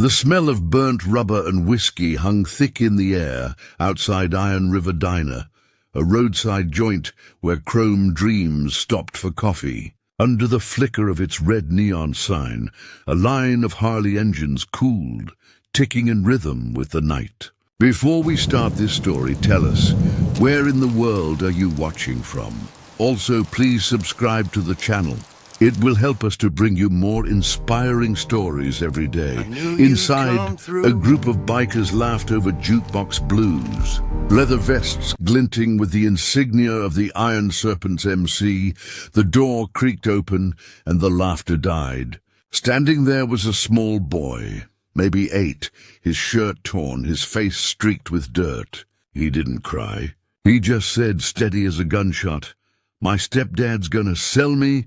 The smell of burnt rubber and whiskey hung thick in the air outside Iron River Diner, a roadside joint where Chrome Dreams stopped for coffee. Under the flicker of its red neon sign, a line of Harley engines cooled, ticking in rhythm with the night. Before we start this story, tell us, where in the world are you watching from? Also, please subscribe to the channel. It will help us to bring you more inspiring stories every day. Inside, a group of bikers laughed over jukebox blues. Leather vests glinting with the insignia of the Iron Serpent's MC, the door creaked open and the laughter died. Standing there was a small boy, maybe 8, his shirt torn, his face streaked with dirt. He didn't cry. He just said, steady as a gunshot, "My stepdad's gonna sell me."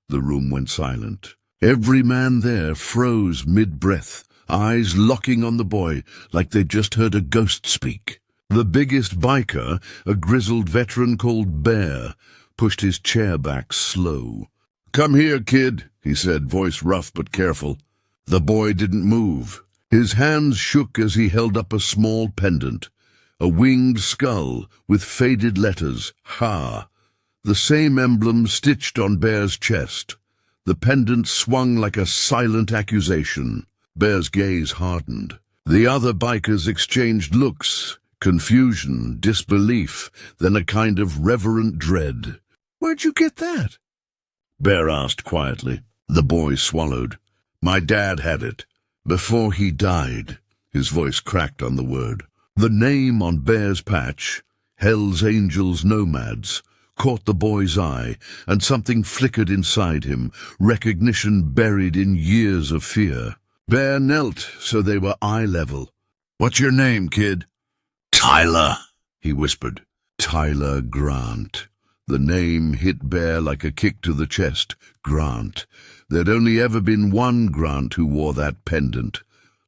The room went silent. Every man there froze mid-breath, eyes locking on the boy like they'd just heard a ghost speak. The biggest biker, a grizzled veteran called Bear, pushed his chair back slow. "Come here, kid," he said, voice rough but careful. The boy didn't move. His hands shook as he held up a small pendant, a winged skull with faded letters, Ha. The same emblem stitched on Bear's chest. The pendant swung like a silent accusation. Bear's gaze hardened. The other bikers exchanged looks, confusion, disbelief, then a kind of reverent dread. "Where'd you get that?" Bear asked quietly. The boy swallowed. "My dad had it. Before he died." His voice cracked on the word. The name on Bear's patch, Hellsangels Nomads, caught the boy's eye, and something flickered inside him, recognition buried in years of fear. Bear knelt so they were eye level. "What's your name, kid?" "Tyler," he whispered. Tyler Grant. The name hit Bear like a kick to the chest. Grant. There'd only ever been one Grant who wore that pendant.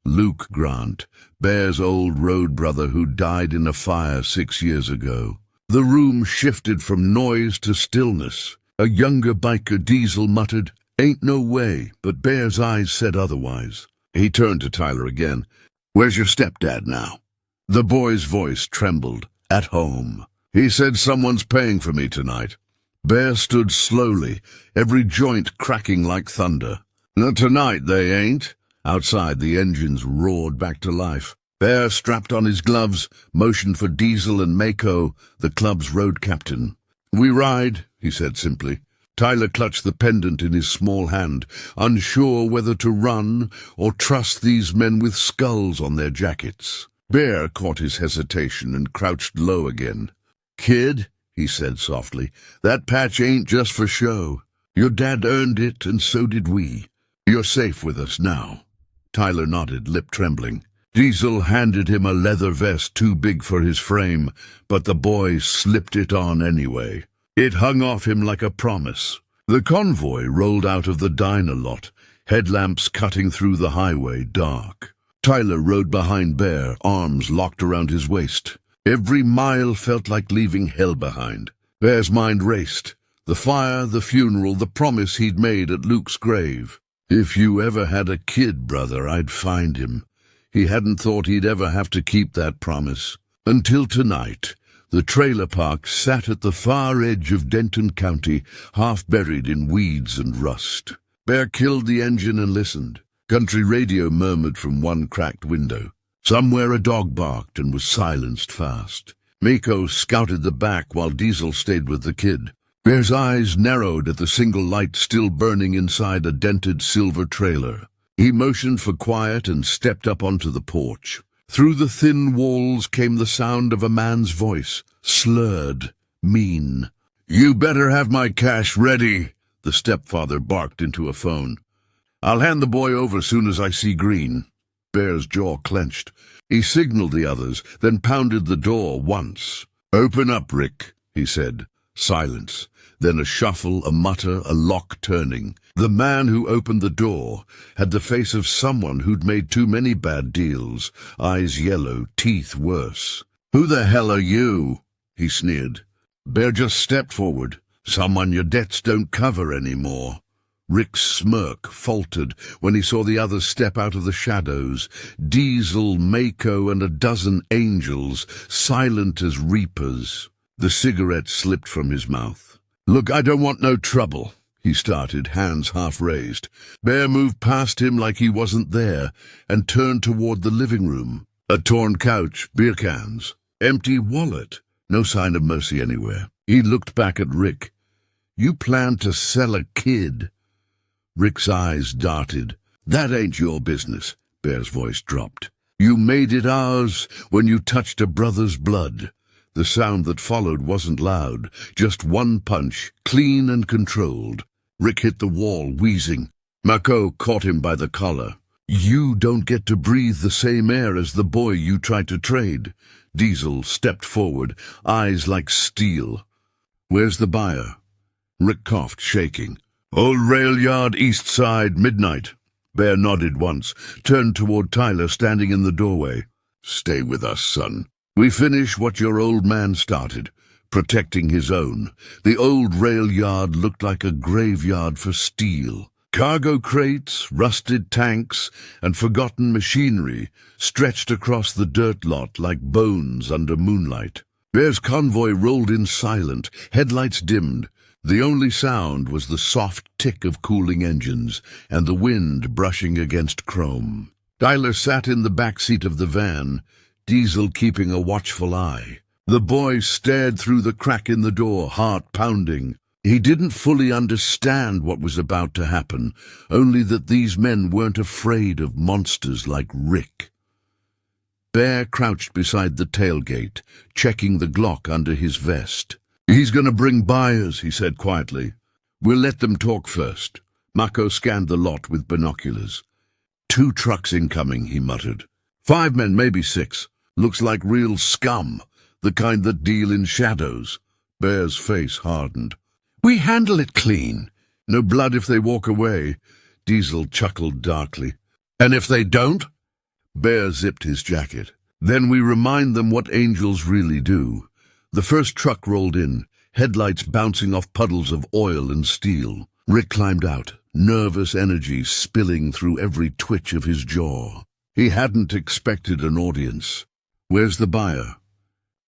Luke Grant, Bear's old road brother who died in a fire 6 years ago. The room shifted from noise to stillness. A younger biker, Diesel, muttered, "Ain't no way," but Bear's eyes said otherwise. He turned to Tyler again. "Where's your stepdad now?" The boy's voice trembled. "At home. He said someone's paying for me tonight." Bear stood slowly, every joint cracking like thunder. "No, tonight they ain't." Outside, the engines roared back to life. Bear strapped on his gloves, motioned for Diesel and Mako, the club's road captain. "We ride," he said simply. Tyler clutched the pendant in his small hand, unsure whether to run or trust these men with skulls on their jackets. Bear caught his hesitation and crouched low again. "Kid," he said softly, "that patch ain't just for show. Your dad earned it, and so did we. You're safe with us now." Tyler nodded, lip trembling. Diesel handed him a leather vest too big for his frame, but the boy slipped it on anyway. It hung off him like a promise. The convoy rolled out of the diner lot, headlamps cutting through the highway, dark. Tyler rode behind Bear, arms locked around his waist. Every mile felt like leaving hell behind. Bear's mind raced. The fire, the funeral, the promise he'd made at Luke's grave. "If you ever had a kid, brother, I'd find him." He hadn't thought he'd ever have to keep that promise. Until tonight, the trailer park sat at the far edge of Denton County, half buried in weeds and rust. Bear killed the engine and listened. Country radio murmured from one cracked window. Somewhere a dog barked and was silenced fast. Mako scouted the back while Diesel stayed with the kid. Bear's eyes narrowed at the single light still burning inside a dented silver trailer. He motioned for quiet and stepped up onto the porch. Through the thin walls came the sound of a man's voice, slurred, mean. "You better have my cash ready," the stepfather barked into a phone. "I'll hand the boy over soon as I see green." Bear's jaw clenched. He signaled the others, then pounded the door once. "Open up, Rick," he said. Silence. Then a shuffle, a mutter, a lock turning. The man who opened the door had the face of someone who'd made too many bad deals, eyes yellow, teeth worse. "Who the hell are you?" he sneered. Bear just stepped forward. "Someone your debts don't cover anymore." Rick's smirk faltered when he saw the others step out of the shadows. Diesel, Mako, and a dozen angels, silent as reapers. The cigarette slipped from his mouth. "Look, I don't want no trouble," he started, hands half raised. Bear moved past him like he wasn't there and turned toward the living room. A torn couch, beer cans, empty wallet. No sign of mercy anywhere. He looked back at Rick. "You plan to sell a kid?" Rick's eyes darted. "That ain't your business," Bear's voice dropped. "You made it ours when you touched a brother's blood." The sound that followed wasn't loud, just one punch, clean and controlled. Rick hit the wall, wheezing. Mako caught him by the collar. "You don't get to breathe the same air as the boy you tried to trade." Diesel stepped forward, eyes like steel. "Where's the buyer?" Rick coughed, shaking. "Old rail yard, east side, midnight." Bear nodded once, turned toward Tyler standing in the doorway. "Stay with us, son. We finish what your old man started, protecting his own." The old rail yard looked like a graveyard for steel. Cargo crates, rusted tanks, and forgotten machinery stretched across the dirt lot like bones under moonlight. Bear's convoy rolled in silent, headlights dimmed. The only sound was the soft tick of cooling engines and the wind brushing against chrome. Tyler sat in the back seat of the van, Diesel keeping a watchful eye. The boy stared through the crack in the door, heart pounding. He didn't fully understand what was about to happen, only that these men weren't afraid of monsters like Rick. Bear crouched beside the tailgate, checking the Glock under his vest. "He's going to bring buyers," he said quietly. "We'll let them talk first." Mako scanned the lot with binoculars. "2 trucks incoming," he muttered. 5 men, maybe 6. Looks like real scum, the kind that deal in shadows. Bear's face hardened. "We handle it clean. No blood if they walk away." Diesel chuckled darkly. "And if they don't?" Bear zipped his jacket. "Then we remind them what angels really do." The first truck rolled in, headlights bouncing off puddles of oil and steel. Rick climbed out, nervous energy spilling through every twitch of his jaw. He hadn't expected an audience. "Where's the buyer?"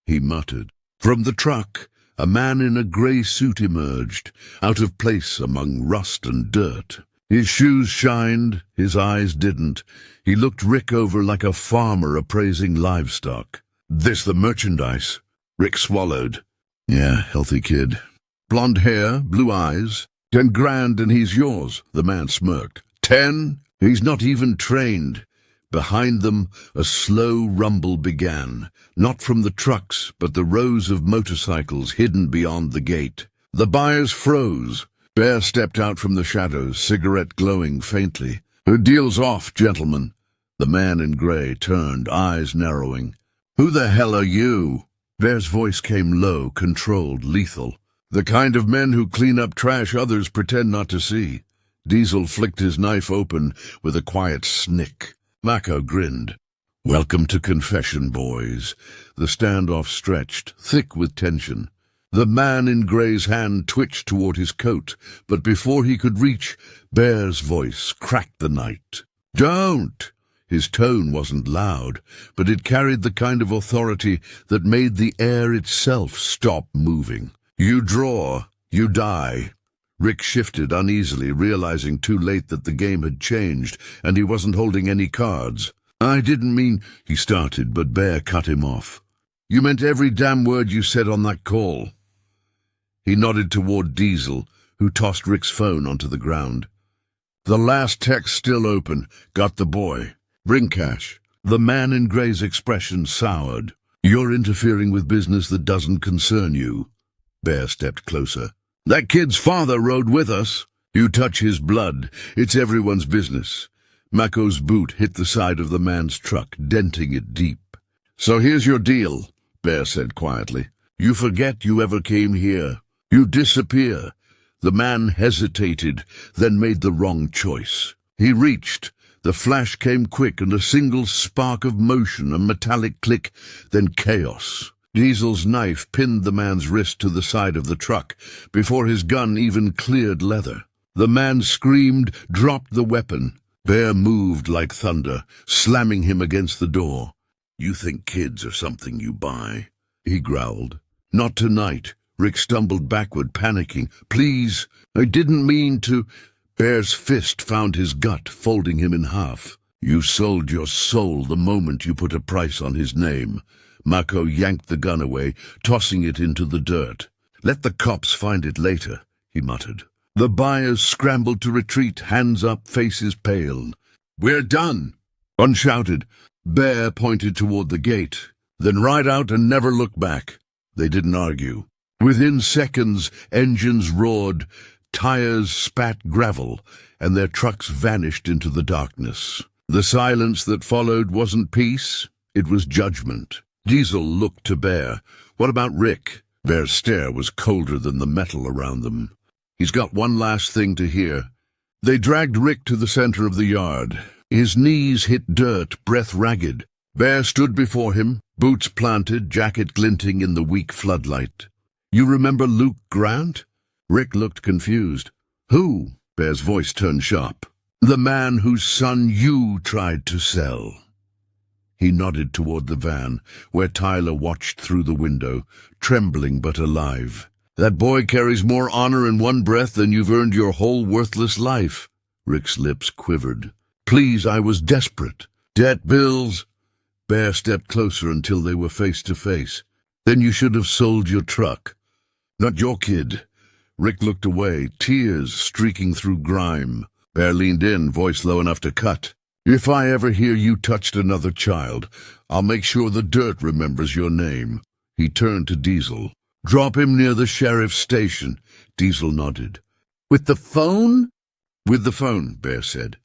he muttered. From the truck, a man in a grey suit emerged, out of place among rust and dirt. His shoes shined, his eyes didn't. He looked Rick over like a farmer appraising livestock. "This the merchandise?" Rick swallowed. "Yeah, healthy kid. Blonde hair, blue eyes. 10 grand and he's yours," the man smirked. 10? He's not even trained. Behind them, a slow rumble began, not from the trucks, but the rows of motorcycles hidden beyond the gate. The buyers froze. Bear stepped out from the shadows, cigarette glowing faintly. "Her deal's off, gentlemen." The man in grey turned, eyes narrowing. "Who the hell are you?" Bear's voice came low, controlled, lethal. "The kind of men who clean up trash others pretend not to see." Diesel flicked his knife open with a quiet snick. Mako grinned. "Welcome to confession, boys." The standoff stretched, thick with tension. The man in grey's hand twitched toward his coat, but before he could reach, Bear's voice cracked the night. "Don't!" His tone wasn't loud, but it carried the kind of authority that made the air itself stop moving. "You draw, you die." Rick shifted uneasily, realizing too late that the game had changed, and he wasn't holding any cards. "I didn't mean—" he started, but Bear cut him off. "You meant every damn word you said on that call." He nodded toward Diesel, who tossed Rick's phone onto the ground. "The last text still open. Got the boy. Bring cash." The man in grey's expression soured. "You're interfering with business that doesn't concern you." Bear stepped closer. "That kid's father rode with us. You touch his blood, it's everyone's business." Mako's boot hit the side of the man's truck, denting it deep. "So here's your deal," Bear said quietly. "You forget you ever came here. You disappear." The man hesitated, then made the wrong choice. He reached. The flash came quick, and a single spark of motion, a metallic click, then chaos. Diesel's knife pinned the man's wrist to the side of the truck before his gun even cleared leather. The man screamed, dropped the weapon. Bear moved like thunder, slamming him against the door. "You think kids are something you buy?" he growled. "Not tonight." Rick stumbled backward, panicking. "Please, I didn't mean to." Bear's fist found his gut, folding him in half. "You sold your soul the moment you put a price on his name." Mako yanked the gun away, tossing it into the dirt. "Let the cops find it later," he muttered. The buyers scrambled to retreat, hands up, faces pale. "We're done!" One shouted. Bear pointed toward the gate. "Then ride out and never look back." They didn't argue. Within seconds, engines roared, tires spat gravel, and their trucks vanished into the darkness. The silence that followed wasn't peace, it was judgment. Diesel looked to Bear. "What about Rick?" Bear's stare was colder than the metal around them. "He's got one last thing to hear." They dragged Rick to the center of the yard. His knees hit dirt, breath ragged. Bear stood before him, boots planted, jacket glinting in the weak floodlight. "You remember Luke Grant?" Rick looked confused. "Who?" Bear's voice turned sharp. "The man whose son you tried to sell." He nodded toward the van, where Tyler watched through the window, trembling but alive. "That boy carries more honor in one breath than you've earned your whole worthless life." Rick's lips quivered. "Please, I was desperate. Debt, bills." Bear stepped closer until they were face to face. "Then you should have sold your truck." "Not your kid." Rick looked away, tears streaking through grime. Bear leaned in, voice low enough to cut. "If I ever hear you touched another child, I'll make sure the dirt remembers your name." He turned to Diesel. "Drop him near the sheriff's station." Diesel nodded. "With the phone?" "With the phone," Bear said.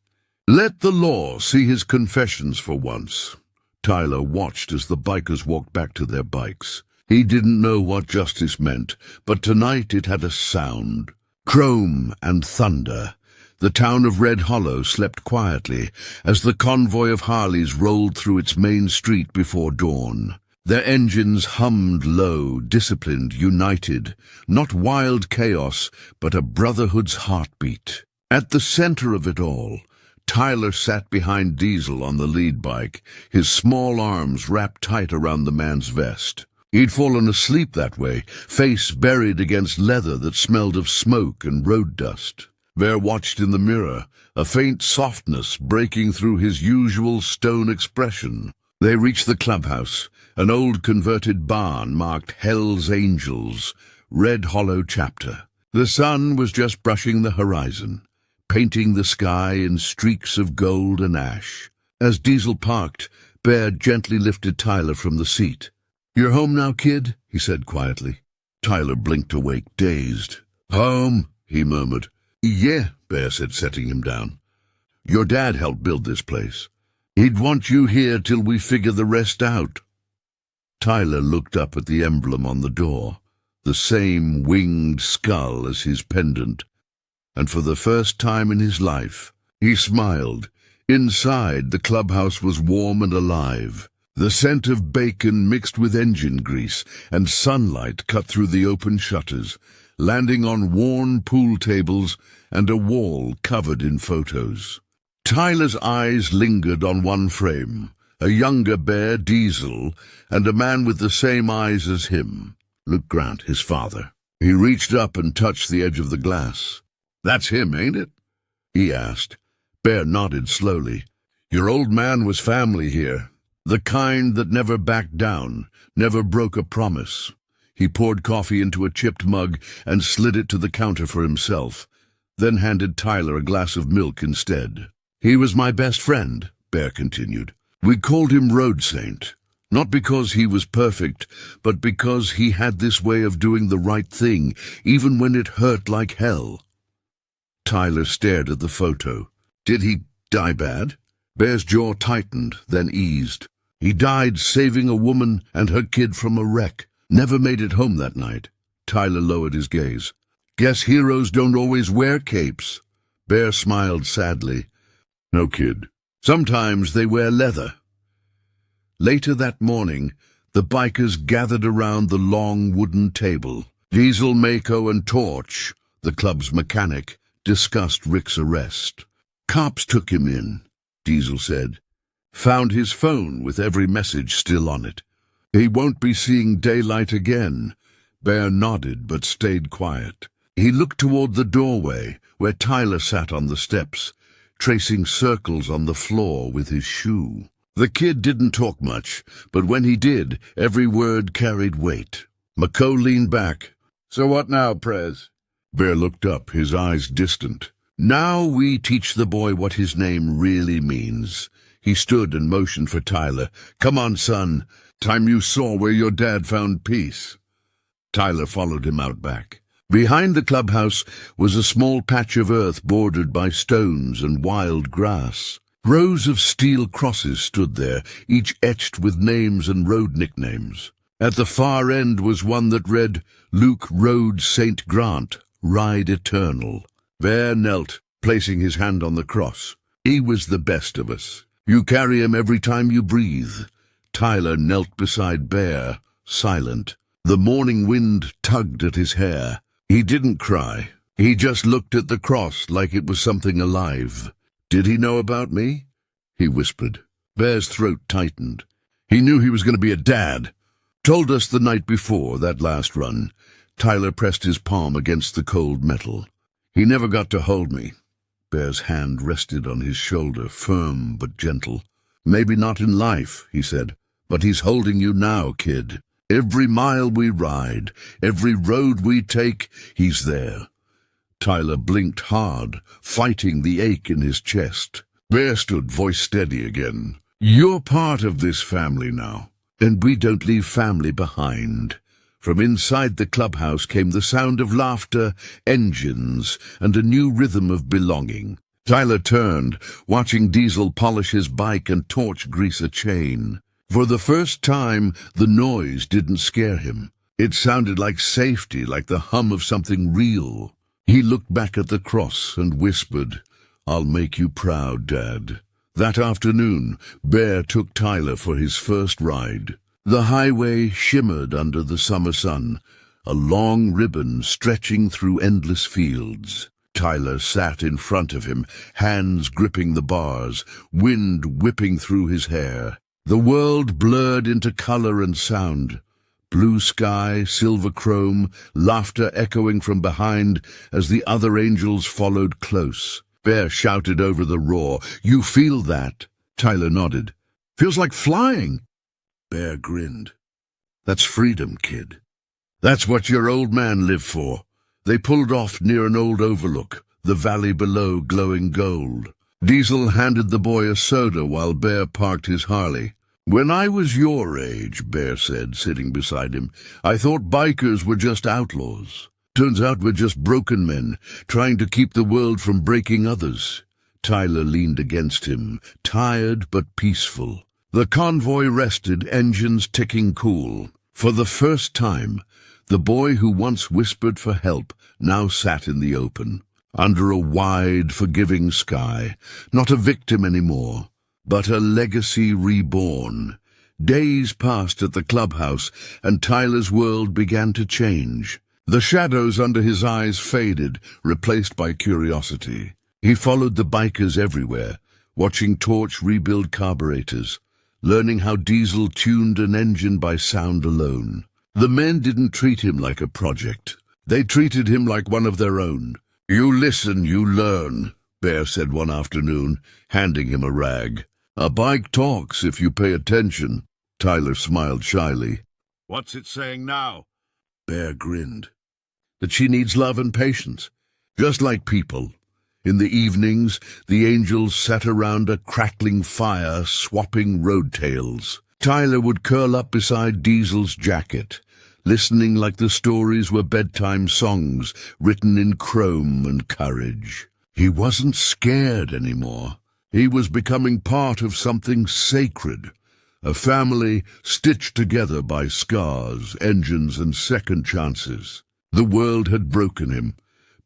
"Let the law see his confessions for once." Tyler watched as the bikers walked back to their bikes. He didn't know what justice meant, but tonight it had a sound. Chrome and thunder. The town of Red Hollow slept quietly as the convoy of Harleys rolled through its main street before dawn. Their engines hummed low, disciplined, united, not wild chaos, but a brotherhood's heartbeat. At the center of it all, Tyler sat behind Diesel on the lead bike, his small arms wrapped tight around the man's vest. He'd fallen asleep that way, face buried against leather that smelled of smoke and road dust. Bear watched in the mirror, a faint softness breaking through his usual stone expression. They reached the clubhouse, an old converted barn marked Hellsangels, Red Hollow chapter. The sun was just brushing the horizon, painting the sky in streaks of gold and ash. As Diesel parked, Bear gently lifted Tyler from the seat. "You're home now, kid?" he said quietly. Tyler blinked awake, dazed. "Home," he murmured. "Yeah," Bear said, setting him down. "Your dad helped build this place. He'd want you here till we figure the rest out." Tyler looked up at the emblem on the door, the same winged skull as his pendant, and for the first time in his life, he smiled. Inside, the clubhouse was warm and alive. The scent of bacon mixed with engine grease, and sunlight cut through the open shutters, landing on worn pool tables and a wall covered in photos. Tyler's eyes lingered on one frame, a younger Bear, Diesel, and a man with the same eyes as him, Luke Grant, his father. He reached up and touched the edge of the glass. "That's him, ain't it?" he asked. Bear nodded slowly. "Your old man was family here, the kind that never backed down, never broke a promise." He poured coffee into a chipped mug and slid it to the counter for himself, then handed Tyler a glass of milk instead. "He was my best friend," Bear continued. "We called him Road Saint, not because he was perfect, but because he had this way of doing the right thing, even when it hurt like hell." Tyler stared at the photo. "Did he die bad?" Bear's jaw tightened, then eased. "He died saving a woman and her kid from a wreck. Never made it home that night." Tyler lowered his gaze. "Guess heroes don't always wear capes." Bear smiled sadly. "No, kid. Sometimes they wear leather." Later that morning, the bikers gathered around the long wooden table. Diesel, Mako, and Torch, the club's mechanic, discussed Rick's arrest. Cops took him in, Diesel said. Found his phone with every message still on it. He won't be seeing daylight again. Bear nodded but stayed quiet. He looked toward the doorway where Tyler sat on the steps, tracing circles on the floor with his shoe. The kid didn't talk much, but when he did, every word carried weight. McCoy leaned back. "So what now, Prez?" Bear looked up, his eyes distant. "Now we teach the boy what his name really means." He stood and motioned for Tyler. "Come on, son. Time you saw where your dad found peace." Tyler followed him out back. Behind the clubhouse was a small patch of earth bordered by stones and wild grass. Rows of steel crosses stood there, each etched with names and road nicknames. At the far end was one that read, "Luke Road St. Grant, Ride Eternal." Bear knelt, placing his hand on the cross. "He was the best of us. You carry him every time you breathe." Tyler knelt beside Bear, silent. The morning wind tugged at his hair. He didn't cry. He just looked at the cross like it was something alive. "Did he know about me?" he whispered. Bear's throat tightened. He knew he was going to be a dad. "Told us the night before, that last run." Tyler pressed his palm against the cold metal. "He never got to hold me." Bear's hand rested on his shoulder, firm but gentle. "Maybe not in life," he said, "but he's holding you now, kid. Every mile we ride, every road we take, he's there." Tyler blinked hard, fighting the ache in his chest. Bear stood, voice steady again. "You're part of this family now, and we don't leave family behind." From inside the clubhouse came the sound of laughter, engines, and a new rhythm of belonging. Tyler turned, watching Diesel polish his bike and Torch grease a chain. For the first time, the noise didn't scare him. It sounded like safety, like the hum of something real. He looked back at the cross and whispered, "I'll make you proud, Dad." That afternoon, Bear took Tyler for his first ride. The highway shimmered under the summer sun, a long ribbon stretching through endless fields. Tyler sat in front of him, hands gripping the bars, wind whipping through his hair. The world blurred into color and sound. Blue sky, silver chrome, laughter echoing from behind as the other angels followed close. Bear shouted over the roar, "You feel that?" Tyler nodded. "Feels like flying." Bear grinned. "That's freedom, kid. That's what your old man lived for." They pulled off near an old overlook, the valley below glowing gold. Diesel handed the boy a soda while Bear parked his Harley. "When I was your age," Bear said, sitting beside him, "I thought bikers were just outlaws. Turns out we're just broken men, trying to keep the world from breaking others." Tyler leaned against him, tired but peaceful. The convoy rested, engines ticking cool. For the first time, the boy who once whispered for help now sat in the open, under a wide, forgiving sky, not a victim anymore, but a legacy reborn. Days passed at the clubhouse, and Tyler's world began to change. The shadows under his eyes faded, replaced by curiosity. He followed the bikers everywhere, watching Torch rebuild carburetors, learning how Diesel tuned an engine by sound alone. The men didn't treat him like a project. They treated him like one of their own. "You listen, you learn," Bear said one afternoon, handing him a rag. "A bike talks if you pay attention." Tyler smiled shyly. "What's it saying now?" Bear grinned. "That she needs love and patience, just like people." In the evenings, the angels sat around a crackling fire, swapping road tales. Tyler would curl up beside Diesel's jacket, listening like the stories were bedtime songs written in chrome and courage. He wasn't scared anymore. He was becoming part of something sacred, a family stitched together by scars, engines, and second chances. The world had broken him,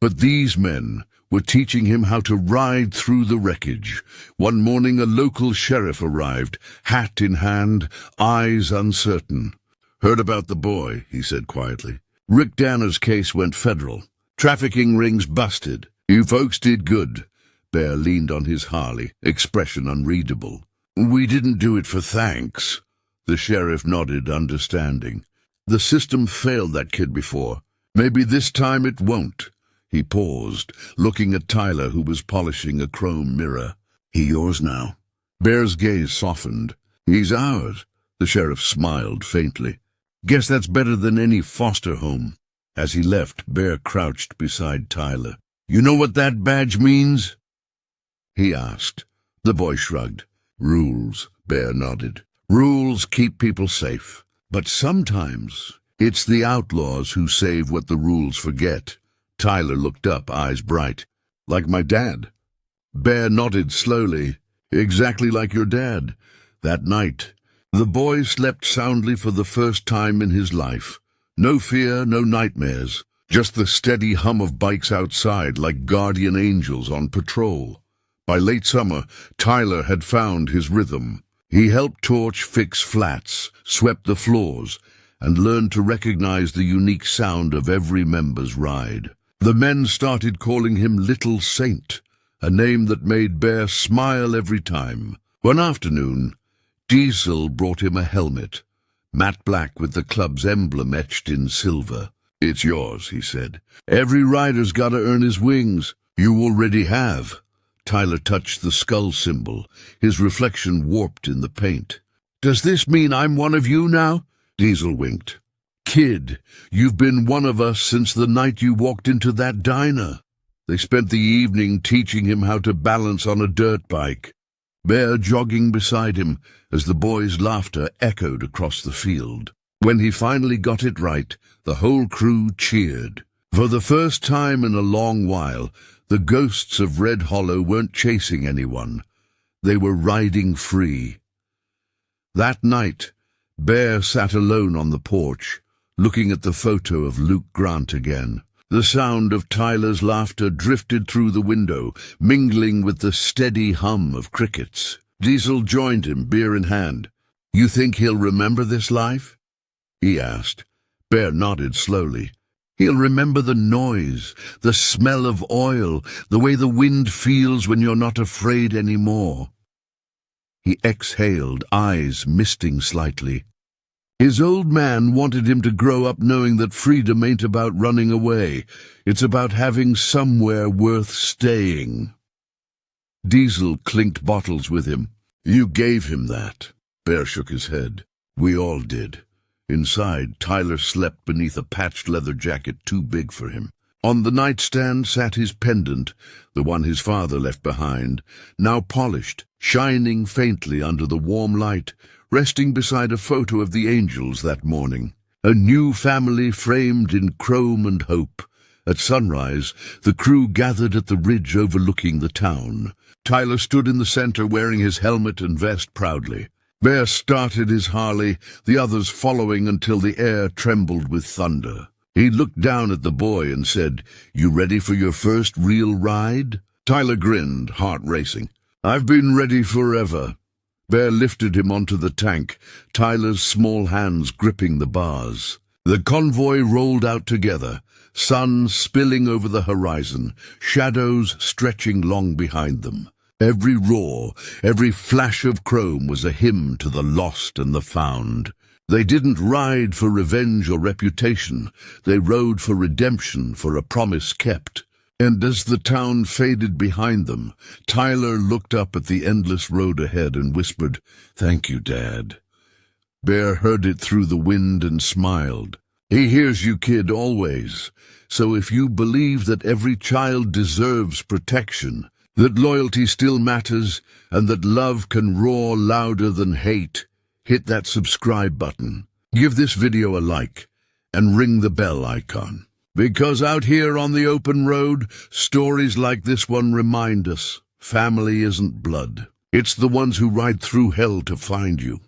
but these men were teaching him how to ride through the wreckage. One morning a local sheriff arrived, hat in hand, eyes uncertain. "Heard about the boy," he said quietly. "Rick Danner's case went federal. Trafficking rings busted. You folks did good. Bear leaned on his Harley, expression unreadable. We didn't do it for thanks. The sheriff nodded, understanding. The system failed that kid before. Maybe this time it won't. He paused, looking at Tyler, who was polishing a chrome mirror. He yours now? Bear's gaze softened. He's ours. The sheriff smiled faintly. Guess that's better than any foster home. As he left, Bear crouched beside Tyler. You know what that badge means? He asked. The boy shrugged. Rules, Bear nodded. Rules keep people safe. But sometimes it's the outlaws who save what the rules forget. Tyler looked up, eyes bright. Like my dad. Bear nodded slowly. Exactly like your dad. That night, the boy slept soundly for the first time in his life. No fear, no nightmares. Just the steady hum of bikes outside like guardian angels on patrol. By late summer, Tyler had found his rhythm. He helped Torch fix flats, swept the floors, and learned to recognize the unique sound of every member's ride. The men started calling him Little Saint, a name that made Bear smile every time. One afternoon, Diesel brought him a helmet, matte black with the club's emblem etched in silver. It's yours, he said. Every rider's got to earn his wings. You already have. Tyler touched the skull symbol, his reflection warped in the paint. Does this mean I'm one of you now? Diesel winked. Kid, you've been one of us since the night you walked into that diner. They spent the evening teaching him how to balance on a dirt bike. Bear jogging beside him as the boys' laughter echoed across the field. When he finally got it right, the whole crew cheered. For the first time in a long while, the ghosts of Red Hollow weren't chasing anyone. They were riding free. That night, Bear sat alone on the porch, looking at the photo of Luke Grant again. The sound of Tyler's laughter drifted through the window, mingling with the steady hum of crickets. Diesel joined him, beer in hand. You think he'll remember this life? He asked. Bear nodded slowly. He'll remember the noise, the smell of oil, the way the wind feels when you're not afraid anymore. He exhaled, eyes misting slightly. His old man wanted him to grow up knowing that freedom ain't about running away. It's about having somewhere worth staying. Diesel clinked bottles with him. You gave him that. Bear shook his head. We all did. Inside, Tyler slept beneath a patched leather jacket too big for him. On the nightstand sat his pendant, the one his father left behind, now polished, shining faintly under the warm light, resting beside a photo of the angels that morning. A new family framed in chrome and hope. At sunrise, the crew gathered at the ridge overlooking the town. Tyler stood in the center wearing his helmet and vest proudly. Bear started his Harley, the others following until the air trembled with thunder. He looked down at the boy and said, You ready for your first real ride? Tyler grinned, heart racing. I've been ready forever. Bear lifted him onto the tank, Tyler's small hands gripping the bars. The convoy rolled out together, sun spilling over the horizon, shadows stretching long behind them. Every roar, every flash of chrome was a hymn to the lost and the found. They didn't ride for revenge or reputation. They rode for redemption, for a promise kept. And as the town faded behind them, Tyler looked up at the endless road ahead and whispered, Thank you, Dad. Bear heard it through the wind and smiled. He hears you, kid, always. So if you believe that every child deserves protection, that loyalty still matters, and that love can roar louder than hate, hit that subscribe button, give this video a like, and ring the bell icon. Because out here on the open road, stories like this one remind us, family isn't blood. It's the ones who ride through hell to find you.